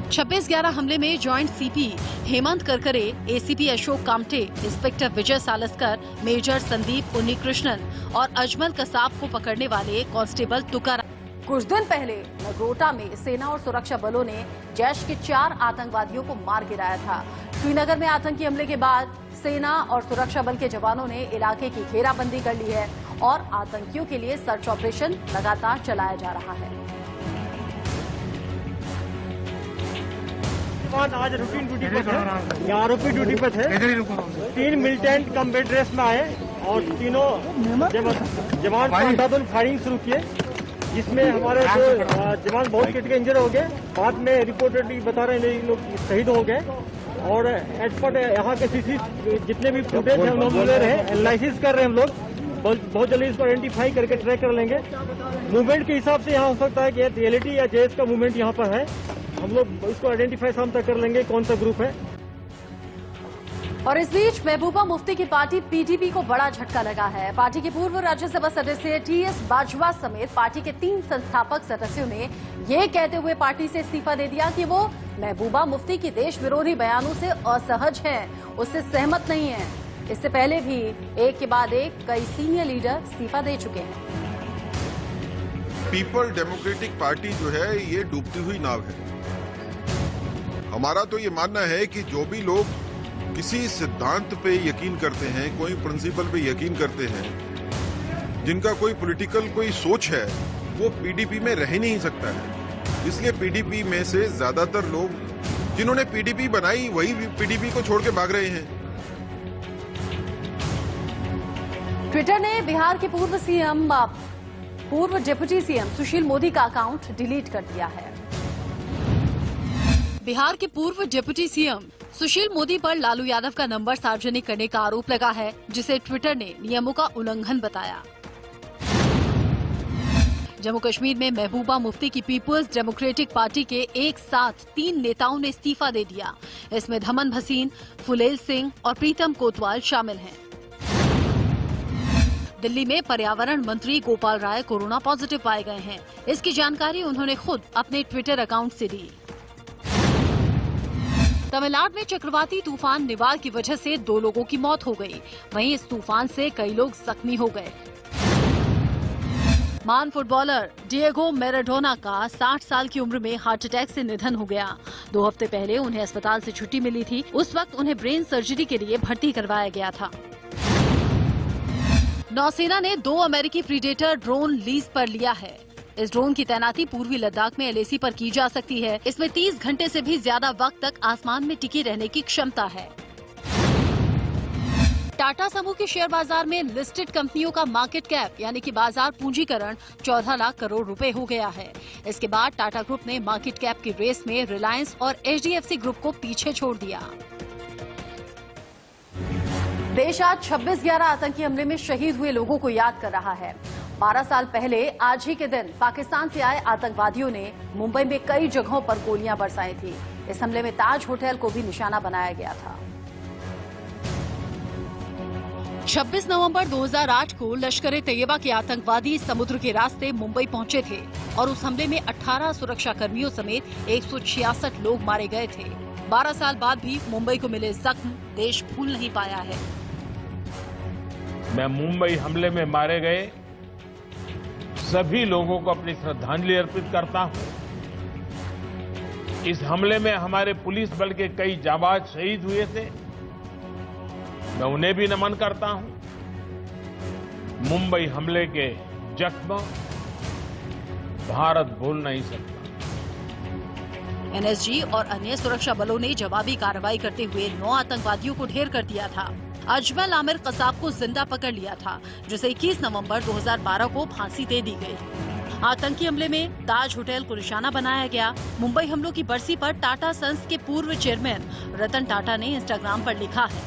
26/11 हमले में joint CP Hemant Karkare, ACP Ashok Kamte, inspector Vijay Salaskar, major Sandeep Unnikrishnan और अजमल कसाब को पकड़ने वाले कांस्टेबल तुकार। कुछ दिन पहले नगरोटा में सेना और सुरक्षा बलों ने जैश के 4 आतंकवादियों को मार गिराया था। श्रीनगर में आतंकी हमले के बाद सेना और सुरक्षा बल के जवानों ने इलाके की घेराबंदी कर ली है और आतंकियों के लिए सर्च ऑपरेशन लगातार चलाया जा रहा है। आज रूटीन ड्यूटी पर थे, ये आरोपी ड्यूटी पर थे। 3 मिलिटेंट कम्बैट ड्रेस में आए और तीनों जवान अंधाधुंध फायरिंग शुरू किए, जिसमें हमारे 2 जवान बहुत क्रिटिकल इंजर हो गए। बाद में रिपोर्टेडली बता रहे हैं लोग शहीद हो गए। और एक्सपर्ट यहाँ के सीसी जितने भी फुटेज है हम लोग ले रहे हैं, एनालिसिस कर रहे हैं हम लोग। बहुत जल्दी इसको आइडेंटिफाई करके ट्रैक कर लेंगे। मूवमेंट के हिसाब से यहाँ हो सकता है कि रियलिटी या जेएस का मूवमेंट यहाँ पर है। हम लोग इसको आइडेंटिफाई शाम तक कर लेंगे कौन सा ग्रुप है। और इस बीच महबूबा मुफ्ती की पार्टी पीडीपी को बड़ा झटका लगा है। पार्टी के पूर्व राज्यसभा सदस्य टीएस बाजवा समेत पार्टी के 3 संस्थापक सदस्यों ने ये कहते हुए पार्टी से इस्तीफा दे दिया कि वो महबूबा मुफ्ती की देश विरोधी बयानों से असहज हैं, उससे सहमत नहीं है। इससे पहले भी एक के बाद एक कई सीनियर लीडर इस्तीफा दे चुके हैं। पीपल डेमोक्रेटिक पार्टी जो है ये डूबती हुई नाव है। हमारा तो ये मानना है कि जो भी लोग किसी सिद्धांत पे यकीन करते हैं, कोई प्रिंसिपल पे यकीन करते हैं, जिनका कोई पॉलिटिकल कोई सोच है, वो पीडीपी में रह ही नहीं सकता है। इसलिए पीडीपी में से ज्यादातर लोग जिन्होंने पीडीपी बनाई वही पीडीपी को छोड़ के भाग रहे हैं। ट्विटर ने बिहार के पूर्व डिप्टी सीएम सुशील मोदी का अकाउंट डिलीट कर दिया है। बिहार के पूर्व डिप्टी सीएम सुशील मोदी पर लालू यादव का नंबर सार्वजनिक करने का आरोप लगा है, जिसे ट्विटर ने नियमों का उल्लंघन बताया। जम्मू कश्मीर में महबूबा मुफ्ती की पीपुल्स डेमोक्रेटिक पार्टी के एक साथ 3 नेताओं ने इस्तीफा दे दिया। इसमें धमन भसीन, फुलेल सिंह और प्रीतम कोतवाल शामिल हैं। दिल्ली में पर्यावरण मंत्री गोपाल राय कोरोना पॉजिटिव पाए गए हैं। इसकी जानकारी उन्होंने खुद अपने ट्विटर अकाउंट से दी। तमिलनाडु में चक्रवाती तूफान निवार की वजह से 2 लोगों की मौत हो गई। वहीं इस तूफान से कई लोग जख्मी हो गए। महान फुटबॉलर डिएगो मैराडोना का 60 साल की उम्र में हार्ट अटैक से निधन हो गया। 2 हफ्ते पहले उन्हें अस्पताल से छुट्टी मिली थी। उस वक्त उन्हें ब्रेन सर्जरी के लिए भर्ती करवाया गया था। नौसेना ने 2 अमेरिकी प्रीडेटर ड्रोन लीज पर लिया है। इस ड्रोन की तैनाती पूर्वी लद्दाख में एलएसी पर की जा सकती है। इसमें 30 घंटे से भी ज्यादा वक्त तक आसमान में टिके रहने की क्षमता है। टाटा समूह के शेयर बाजार में लिस्टेड कंपनियों का मार्केट कैप यानी कि बाजार पूंजीकरण 14 लाख करोड़ रुपए हो गया है। इसके बाद टाटा ग्रुप ने मार्केट कैप की रेस में रिलायंस और एचडीएफसी ग्रुप को पीछे छोड़ दिया। देश आज 26/11 आतंकी हमले में शहीद हुए लोगों को याद कर रहा है। 12 साल पहले आज ही के दिन पाकिस्तान से आए आतंकवादियों ने मुंबई में कई जगहों पर गोलियां बरसाई थी। इस हमले में ताज होटल को भी निशाना बनाया गया था। 26 नवंबर 2008 को लश्कर-ए-तैयबा के आतंकवादी समुद्र के रास्ते मुंबई पहुंचे थे और उस हमले में 18 सुरक्षा कर्मियों समेत 166 लोग मारे गए थे। 12 साल बाद भी मुंबई को मिले जख्म देश भूल नहीं पाया है। मैं मुंबई हमले में मारे गए सभी लोगों को अपनी श्रद्धांजलि अर्पित करता हूं। इस हमले में हमारे पुलिस बल के कई जाबाज शहीद हुए थे। मैं उन्हें भी नमन करता हूं। मुंबई हमले के जख्म भारत भूल नहीं सकता। एनएसजी और अन्य सुरक्षा बलों ने जवाबी कार्रवाई करते हुए 9 आतंकवादियों को ढेर कर दिया था। अजमल आमिर कसाब को जिंदा पकड़ लिया था, जिसे 21 नवंबर 2012 को फांसी दे दी गई। आतंकी हमले में ताज होटल को निशाना बनाया गया। मुंबई हमलों की बरसी पर टाटा सन्स के पूर्व चेयरमैन रतन टाटा ने इंस्टाग्राम पर लिखा है,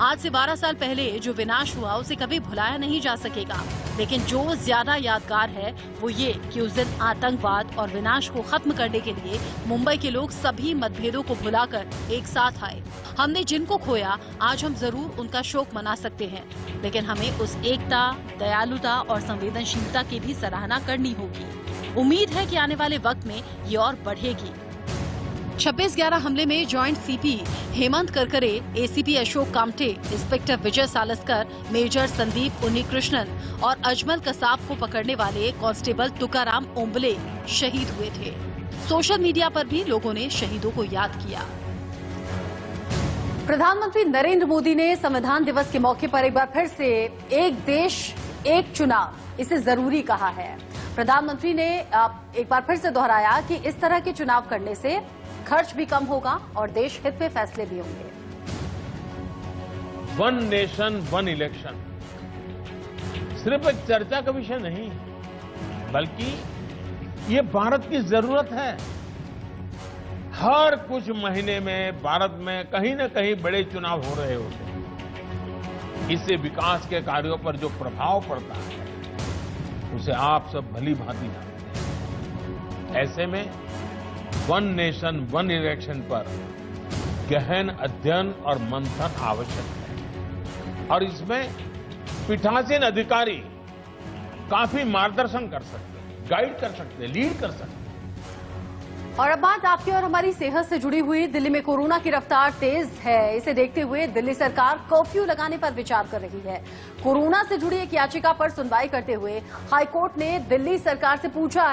आज से 12 साल पहले जो विनाश हुआ उसे कभी भुलाया नहीं जा सकेगा, लेकिन जो ज्यादा यादगार है वो ये कि उस दिन आतंकवाद और विनाश को खत्म करने के लिए मुंबई के लोग सभी मतभेदों को भुलाकर एक साथ आए। हमने जिनको खोया आज हम जरूर उनका शोक मना सकते हैं, लेकिन हमें उस एकता, दयालुता और संवेदनशीलता की भी सराहना करनी होगी। उम्मीद है कि आने वाले वक्त में ये और बढ़ेगी। 26/11 हमले में joint CP Hemant Karkare, ACP Ashok Kamte, inspector Vijay Salaskar, major Sandeep Unnikrishnan और अजमल कसाब को पकड़ने वाले कांस्टेबल तुकाराम ओम्बले शहीद हुए थे। सोशल मीडिया पर भी लोगों ने शहीदों को याद किया। प्रधानमंत्री नरेंद्र मोदी ने संविधान दिवस के मौके पर एक बार फिर से एक देश एक चुनाव इसे जरूरी कहा है। प्रधानमंत्री ने एक बार फिर से दोहराया कि इस तरह के चुनाव करने से खर्च भी कम होगा और देश हित में फैसले भी होंगे। वन नेशन वन इलेक्शन सिर्फ एक चर्चा का विषय नहीं, बल्कि ये भारत की जरूरत है। हर कुछ महीने में भारत में कहीं न कहीं बड़े चुनाव हो रहे होते हैं। इससे विकास के कार्यों पर जो प्रभाव पड़ता है उसे आप सब भली भांति जानते हैं। ऐसे में वन नेशन वन इलेक्शन पर गहन अध्ययन और मंथन आवश्यक है और इसमें पीठासीन अधिकारी काफी मार्गदर्शन कर सकते हैं, गाइड कर सकते हैं, लीड कर सकते हैं। और अब बात आपकी और हमारी सेहत से जुड़ी हुई। दिल्ली में कोरोना की रफ्तार तेज है। इसे देखते हुए दिल्ली सरकार कर्फ्यू लगाने पर विचार कर रही है। कोरोना से जुड़ी एक याचिका पर सुनवाई करते हुए हाईकोर्ट ने दिल्ली सरकार से पूछा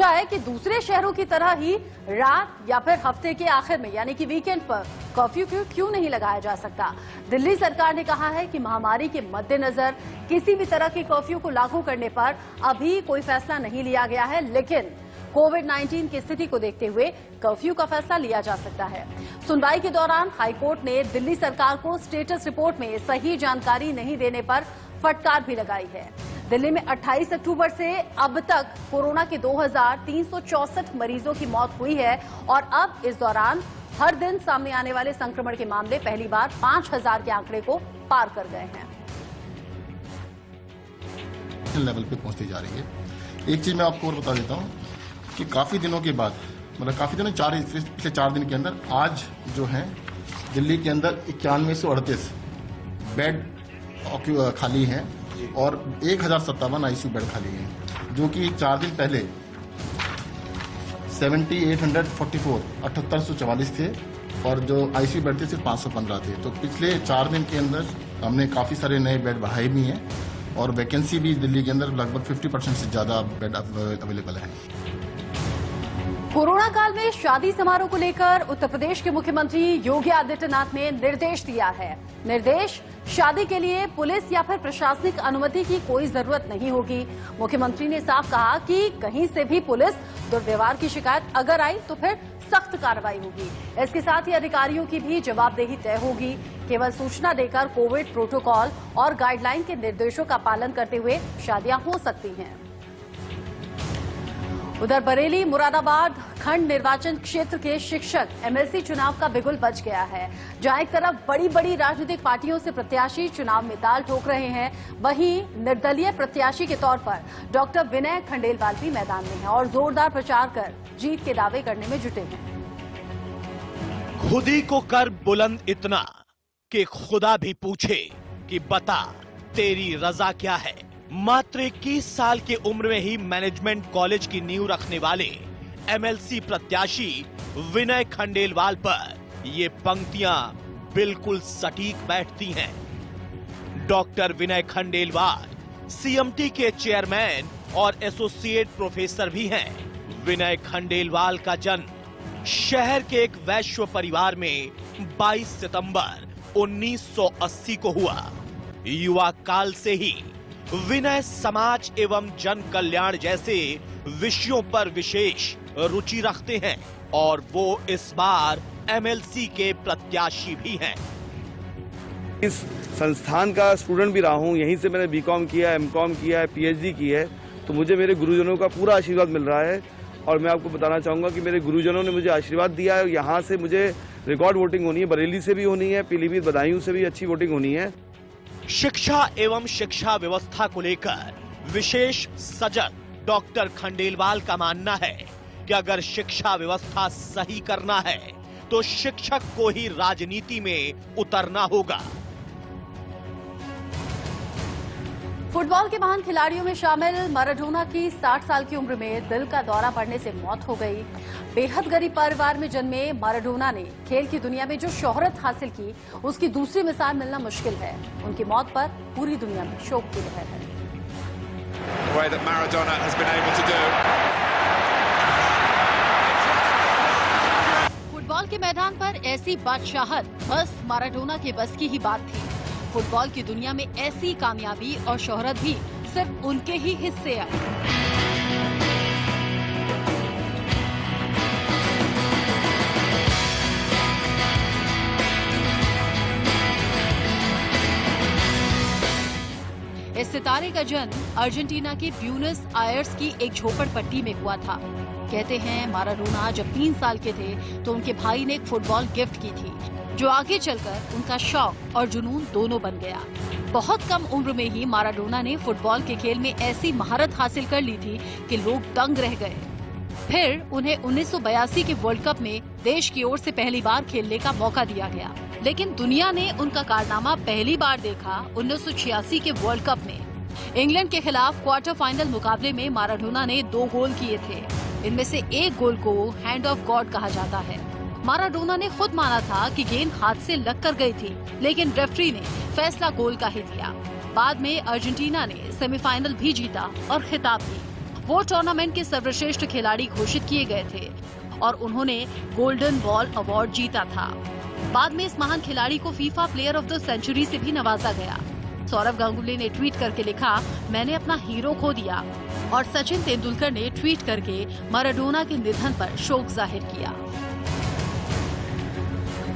है कि दूसरे शहरों की तरह ही रात या फिर हफ्ते के आखिर में यानी कि वीकेंड पर कर्फ्यू क्यों नहीं लगाया जा सकता। दिल्ली सरकार ने कहा है कि महामारी के मद्देनजर किसी भी तरह के कर्फ्यू को लागू करने पर अभी कोई फैसला नहीं लिया गया है, लेकिन कोविड-19 की स्थिति को देखते हुए कर्फ्यू का फैसला लिया जा सकता है। सुनवाई के दौरान हाईकोर्ट ने दिल्ली सरकार को स्टेटस रिपोर्ट में सही जानकारी नहीं देने पर फटकार भी लगाई है। दिल्ली में 28 अक्टूबर से अब तक कोरोना के 2364 मरीजों की मौत हुई है और अब इस दौरान हर दिन सामने आने वाले संक्रमण के मामले पहली बार 5000 के आंकड़े को पार कर गए हैं। लेवल पे पहुंचती जा रही है। एक चीज मैं आपको और बता देता हूं कि काफी दिनों के बाद, मतलब काफी दिनों पिछले 4 दिन के अंदर आज जो है दिल्ली के अंदर 9138 बेड खाली हैं और 1057 आईसीयू बेड खाली हैं, जो कि 4 दिन पहले 7844 7844 थे और जो आईसीयू बेड थे सिर्फ 515 थे। तो पिछले 4 दिन के अंदर हमने काफी सारे नए बेड बढ़ाए भी हैं और वैकेंसी भी दिल्ली के अंदर लगभग 50% से ज्यादा बेड अवेलेबल है। कोरोना काल में शादी समारोह को लेकर उत्तर प्रदेश के मुख्यमंत्री योगी आदित्यनाथ ने निर्देश दिया है। निर्देश, शादी के लिए पुलिस या फिर प्रशासनिक अनुमति की कोई जरूरत नहीं होगी। मुख्यमंत्री ने साफ कहा कि कहीं से भी पुलिस दुर्व्यवहार की शिकायत अगर आई तो फिर सख्त कार्रवाई होगी। इसके साथ ही अधिकारियों की भी जवाबदेही तय होगी। केवल सूचना देकर कोविड प्रोटोकॉल और गाइडलाइन के निर्देशों का पालन करते हुए शादियां हो सकती हैं। उधर बरेली मुरादाबाद खंड निर्वाचन क्षेत्र के शिक्षक एमएलसी चुनाव का बिगुल बज गया है। जहां एक तरफ बड़ी बड़ी राजनीतिक पार्टियों से प्रत्याशी चुनाव में ताल ठोक रहे हैं, वहीं निर्दलीय प्रत्याशी के तौर पर डॉक्टर विनय खंडेलवाल भी मैदान में हैं और जोरदार प्रचार कर जीत के दावे करने में जुटे हैं। खुद ही को कर बुलंद इतना कि खुदा भी पूछे कि बता तेरी रजा क्या है। मात्र 21 साल की उम्र में ही मैनेजमेंट कॉलेज की नींव रखने वाले एमएलसी प्रत्याशी विनय खंडेलवाल पर ये पंक्तियां बिल्कुल सटीक बैठती हैं। डॉक्टर विनय खंडेलवाल सीएमटी के चेयरमैन और एसोसिएट प्रोफेसर भी हैं। विनय खंडेलवाल का जन्म शहर के एक वैश्य परिवार में 22 सितंबर 1980 को हुआ। युवा काल से ही विनय समाज एवं जन कल्याण जैसे विषयों पर विशेष रुचि रखते हैं और वो इस बार एमएलसी के प्रत्याशी भी हैं। इस संस्थान का स्टूडेंट भी रहा हूं, यहीं से मैंने बीकॉम किया, एमकॉम किया है, पीएचडी की है, तो मुझे मेरे गुरुजनों का पूरा आशीर्वाद मिल रहा है। और मैं आपको बताना चाहूंगा कि मेरे गुरुजनों ने मुझे आशीर्वाद दिया है। यहाँ से मुझे रिकॉर्ड वोटिंग होनी है, बरेली से भी होनी है, पीलीभीत बदायूं से भी अच्छी वोटिंग होनी है। शिक्षा एवं शिक्षा व्यवस्था को लेकर विशेष सजग डॉक्टर खंडेलवाल का मानना है कि अगर शिक्षा व्यवस्था सही करना है तो शिक्षक को ही राजनीति में उतरना होगा। फुटबॉल के महान खिलाड़ियों में शामिल माराडोना की 60 साल की उम्र में दिल का दौरा पड़ने से मौत हो गई। बेहद गरीब परिवार में जन्मे माराडोना ने खेल की दुनिया में जो शोहरत हासिल की, उसकी दूसरी मिसाल मिलना मुश्किल है। उनकी मौत पर पूरी दुनिया में शोक की लहर है। फुटबॉल के मैदान पर ऐसी बादशाहत बस माराडोना के बस की ही बात थी। फुटबॉल की दुनिया में ऐसी कामयाबी और शोहरत भी सिर्फ उनके ही हिस्से आई। इस सितारे का जन्म अर्जेंटीना के ब्यूनस आयर्स की एक झोपड़पट्टी में हुआ था। कहते हैं माराडोना जब 3 साल के थे तो उनके भाई ने एक फुटबॉल गिफ्ट की थी, जो आगे चलकर उनका शौक और जुनून दोनों बन गया। बहुत कम उम्र में ही माराडोना ने फुटबॉल के खेल में ऐसी महारत हासिल कर ली थी कि लोग दंग रह गए। फिर उन्हें 1982 के वर्ल्ड कप में देश की ओर से पहली बार खेलने का मौका दिया गया, लेकिन दुनिया ने उनका कारनामा पहली बार देखा 1986 के वर्ल्ड कप में। इंग्लैंड के खिलाफ क्वार्टर फाइनल मुकाबले में माराडोना ने 2 गोल किए थे। इनमें से एक गोल को हैंड ऑफ गॉड कहा जाता है। माराडोना ने खुद माना था कि गेंद हाथ से लग कर गई थी, लेकिन रेफरी ने फैसला गोल का ही दिया। बाद में अर्जेंटीना ने सेमीफाइनल भी जीता और खिताब भी। वो टूर्नामेंट के सर्वश्रेष्ठ खिलाड़ी घोषित किए गए थे और उन्होंने गोल्डन बॉल अवार्ड जीता था। बाद में इस महान खिलाड़ी को FIFA player of the century से भी नवाजा गया। सौरव गांगुली ने ट्वीट करके लिखा, मैंने अपना हीरो खो दिया। और सचिन तेंदुलकर ने ट्वीट करके माराडोना के निधन पर शोक जाहिर किया।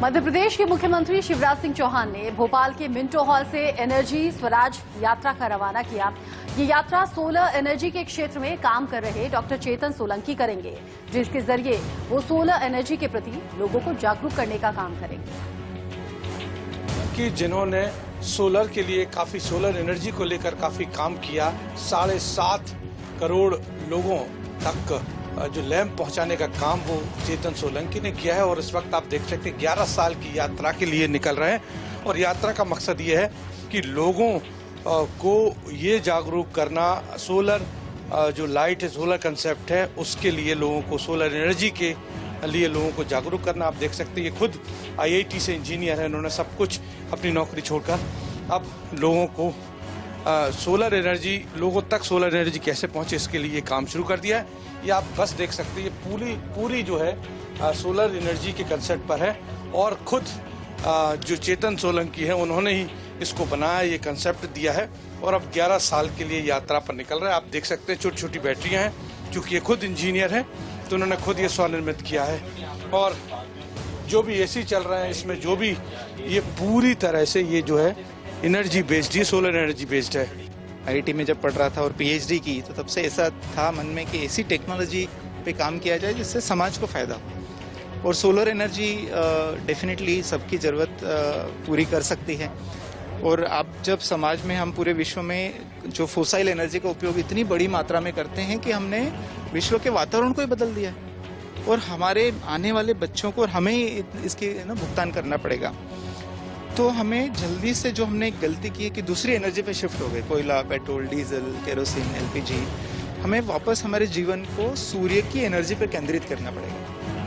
मध्य प्रदेश के मुख्यमंत्री शिवराज सिंह चौहान ने भोपाल के मिंटो हॉल से एनर्जी स्वराज यात्रा का रवाना किया। ये यात्रा सोलर एनर्जी के क्षेत्र में काम कर रहे डॉक्टर चेतन सोलंकी करेंगे, जिसके जरिए वो सोलर एनर्जी के प्रति लोगों को जागरूक करने का काम करेंगे। कि जिन्होंने सोलर के लिए सोलर एनर्जी को लेकर काफी काम किया, 7.5 करोड़ लोगों तक जो लैंप पहुंचाने का काम वो चेतन सोलंकी ने किया है। और इस वक्त आप देख सकते हैं 11 साल की यात्रा के लिए निकल रहे हैं और यात्रा का मकसद ये है कि लोगों को ये जागरूक करना, सोलर जो लाइट है, सोलर कंसेप्ट है, उसके लिए लोगों को, सोलर एनर्जी के लिए लोगों को जागरूक करना। आप देख सकते हैं ये खुद IIT से इंजीनियर है, उन्होंने सब कुछ अपनी नौकरी छोड़कर अब लोगों को सोलर एनर्जी, लोगों तक सोलर एनर्जी कैसे पहुंचे इसके लिए काम शुरू कर दिया है। ये आप बस देख सकते हैं, ये पूरी जो है सोलर एनर्जी के कंसेप्ट पर है और खुद जो चेतन सोलंकी है उन्होंने ही इसको बनाया, ये कंसेप्ट दिया है और अब 11 साल के लिए यात्रा पर निकल रहा है। आप देख सकते हैं छोटी छोटी बैटरियां हैं, क्योंकि ये खुद इंजीनियर है तो उन्होंने खुद ये स्वनिर्मित किया है। और जो भी AC चल रहे हैं इसमें, जो भी ये पूरी तरह से ये जो है एनर्जी बेस्ड, ये सोलर एनर्जी बेस्ड है। IIT में जब पढ़ रहा था और PhD की, तो तब से ऐसा था मन में कि ऐसी टेक्नोलॉजी पे काम किया जाए जिससे समाज को फ़ायदा हो। और सोलर एनर्जी डेफिनेटली सबकी ज़रूरत पूरी कर सकती है। और अब जब समाज में, हम पूरे विश्व में जो फोसाइल एनर्जी का उपयोग इतनी बड़ी मात्रा में करते हैं कि हमने विश्व के वातावरण को ही बदल दिया है और हमारे आने वाले बच्चों को और हमें इसके भुगतान करना पड़ेगा। तो हमें जल्दी से, जो हमने एक गलती की है कि दूसरी एनर्जी पे शिफ्ट हो गए, कोयला, पेट्रोल, डीजल, केरोसिन, LPG, हमें वापस हमारे जीवन को सूर्य की एनर्जी पे केंद्रित करना पड़ेगा।